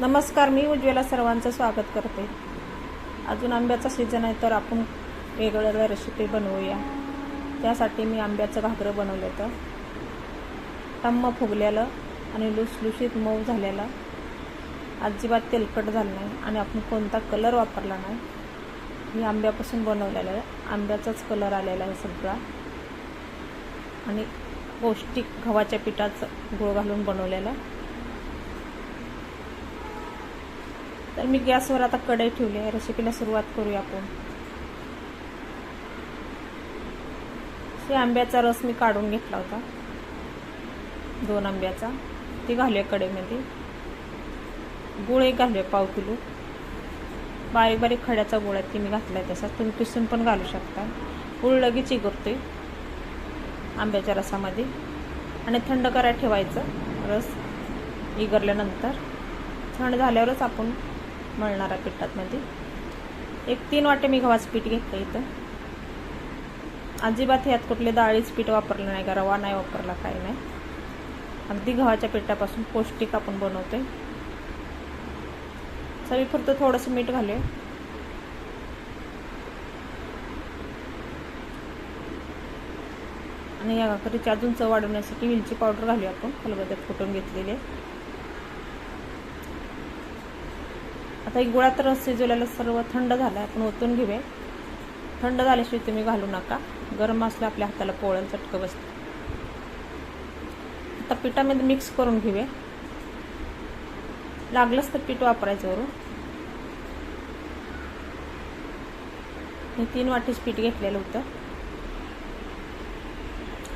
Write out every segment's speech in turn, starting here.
नमस्कार, मी उज्ज्वला सर्वांचं स्वागत करते। अजून आंब्याचा सीजन आहे तर आपण वेगवेगळ्या रेसिपी बनवूया। त्यासाठी मी आंब्याचं घागरं बनवलं होतं, टम्म फुगलेलं आणि लुसलुशीत मऊ झालेलं, अजिबात तेलकट झालं नाही आणि आपण कोणता कलर वापरला नाही। मी आंब्यापासून बनवलेलं आहे, आंब्याचाच कलर आलेला आहे सगळा आणि पौष्टिक गव्हाच्या पिठाचं गूळ घालून बनवलेलं। तर मी गॅसवर आता कढई ठेवली आहे, रेसिपीला सुरुवात करूया आपण। आंब्याचा रस मी काढून घेतला होता, 2 आंब्याचा, ती घालूया कढईमध्ये। गूळ एक घालूया, पाव किलो बारीक बारीक खड्याचा गूळ आहे, ती मी घातलाय तसा, तुम्ही किसून पण घालू शकता। गूळ लगेच इगरतोय आंब्याच्या रसामध्ये आणि थंड करायला ठेवायचं। रस इगरल्यानंतर थंड झाल्यावरच आपण मळणारा पिठामध्ये 1-3 वाटे मी गव्हाचं पीठ घेतलं इथं। अजिबात ह्यात कुठले डाळीचं पीठ वापरलं नाही, का रवा नाही वापरला, काही नाही, अगदी गव्हाच्या पिठापासून पौष्टिक आपण बनवतोय। चवीपुरतं थोडंसं मीठ घालूया आणि या भाकरीची अजून चव वाढवण्यासाठी वेलची पावडर घालूया आपण, खलबत्त्यात कुटून घेतलेले। आता एक गुळात रस शिजवलेला सर्व थंड झाला, आपण ओतून घेऊया। थंड झाल्याशिवाय तुम्ही घालू नका, गरम असलं आपल्या हाताला पोळ्याला चटकं बसतं। आता पिठामध्ये मिक्स करून घेऊया, लागलंच तर पीठ वापरायचं वरून। मी 3 वाटीच पीठ घेतलेलं होतं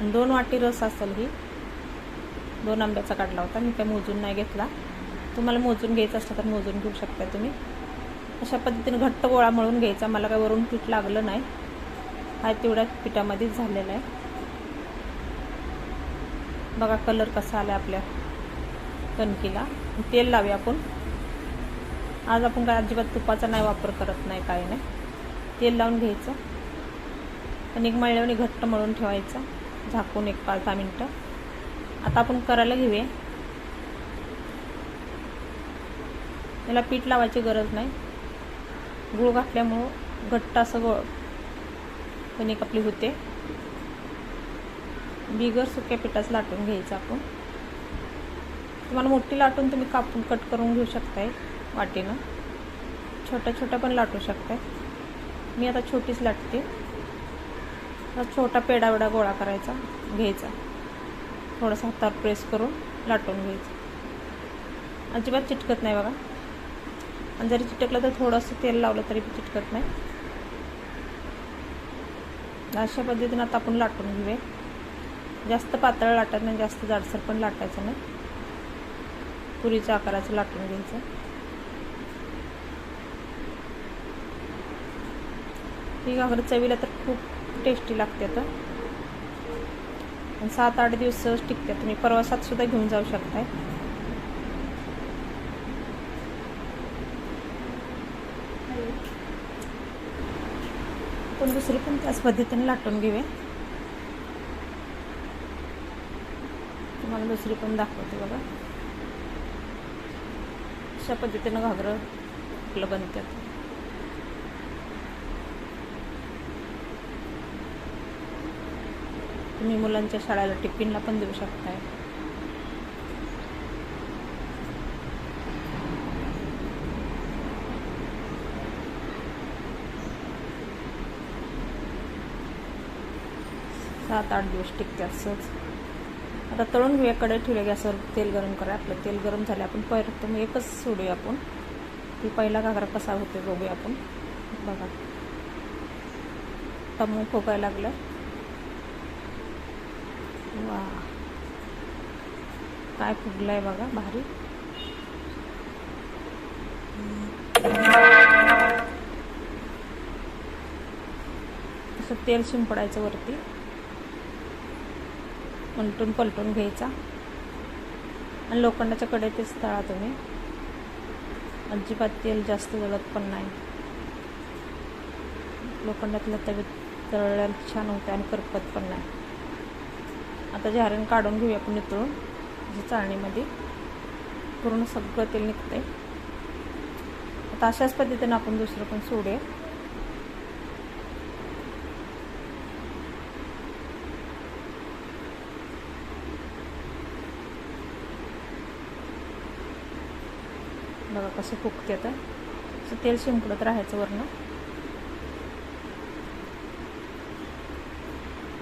आणि 2 वाटी रस असेल, ही 2 आंब्याचा काढला होता, मी काय मोजून नाही घेतला। तुम्हाला मोजून घ्यायचं असतं तर मोजून घेऊ शकता तुम्ही। अशा पद्धतीने घट्ट गोळा मळून घ्यायचा, मला काय वरून पीठ लागलं नाही, हा तेवढ्या पिठामध्येच झालेला आहे। बघा कलर कसा आला आपल्या कणकीला। तेल लावूया आपण, आज आपण काय अजिबात तुपाचा नाही वापर करत नाही, काय नाही, तेल लावून घ्यायचं आणि मळल्याने घट्ट मळून ठेवायचं झाकून 1-5-10 मिनटं। आता आपण करायला घेऊया। याला पीठ लावायची गरज नाही, गूळ घातल्यामुळं घट्ट असं कणिक आपली होते। बिगर सुक्या पिठाचं लाटून घ्यायचं आपण। तुम्हाला मोठी लाटून तुम्ही कापून कट करून घेऊ शकताय वाटीनं, छोट्या छोट्या पण लाटू शकताय। मी आता छोटीच लाटते। छोटा पेडा वेडा गोळा करायचा, घ्यायचा, थोडासा हातावर प्रेस करून लाटून घ्यायचं। अजिबात चिटकत नाही बघा, आणि जरी चिटकलं तर थोडंसं तेल लावलं तरी चिटकत नाही। अशा पद्धतीने आता आपण लाटून घेऊया। जास्त पातळ लाटायचं नाही, जास्त जाडसर पण लाटायचं नाही, पुरीच्या आकाराचं लाटून घ्यायचं। ही घागरं चवीला तर खूप टेस्टी लागते आता, आणि 7-8 दिवस सहज टिकते। तुम्ही प्रवासात सुद्धा घेऊन जाऊ शकताय। पण दुसरी पण त्याच पद्धतीने लाटून घेऊया, तुम्हाला दुसरी पण दाखवते बघा। अशा पद्धतीने घागरं आपलं बनतात। तुम्ही मुलांच्या शाळेला टिफिनला पण देऊ शकताय। सात 8 दिवस टिकतात सहज। आता तळून घेऊया, कढई ठेवूया गॅसवर, तेल गरम करा। आपलं तेल गरम झालं, आपण परत एकच सोडूया आपण, ती पहिला घागरा कसा होतो बघूया आपण। बघा टम्मू फुगायला लागलं, वा काय फुगलाय बघा, भारी। असं तेल शिंपडायचं वरती, उलटून पलटून घ्यायचा आणि लोखंडाच्या कढईतच तळा तुम्ही। अजिबात तेल जास्त जळत पण नाही, लोखंडातल्या तव्यात तळल्याला छान होते आणि करपत पण नाही। आता झारण काढून घेऊया आपण नितळून, चाळणीमध्ये पूर्ण सगळं तेल निघतंय। आता अशाच पद्धतीने आपण दुसरं पण सोडूया. बघा कसं फुगते आता. असं तेल शिंपडत राहायचं वरनं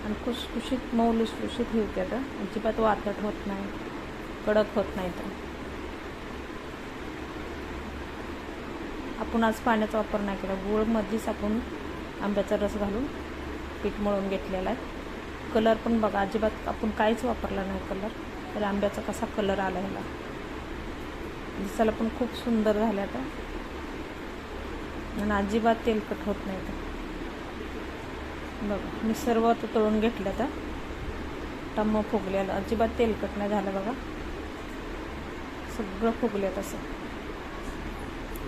आणि खुसखुशीत मऊ लुसलुशीत हे होते. आता अजिबात वातट होत नाही, कडक होत नाही. तर आपण आज पाण्याचा वापर नाही केला. गुळमध्येच आपण आंब्याचा रस घालून पीठ मळून घेतलेला आहे. कलर पण बघा अजिबात आपण काहीच वापरला नाही कलर, तर आंब्याचा कसा कलर आला ह्याला. दिसायला पण खूप सुंदर झाले आता आणि अजिबात तेलकट होत नाही. तर बघा मी सर्व तळून घेतलं. आता टम्म फुगलेलं, अजिबात तेलकट नाही झालं. बघा सगळं फुगले. तसं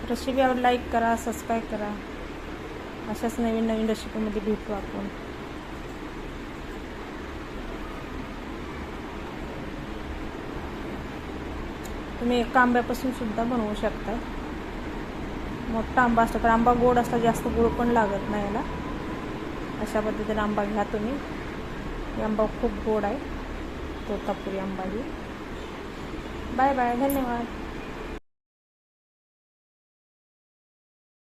रेसिपी आवड लाईक करा, सबस्क्राईब करा. अशाच नवीन नवीन रेसिपीमध्ये भेटू आपण. तुम्ही एका आंब्यापासून सुद्धा बनवू शकता. मोठा आंबा असला तर आंबा गोड असला, जास्त गोड पण लागत नाही याला. अशा पद्धतीने आंबा घ्या तुम्ही. हे आंबा खूप गोड आहे, तोतापुरी आंबा ही. बाय बाय, धन्यवाद.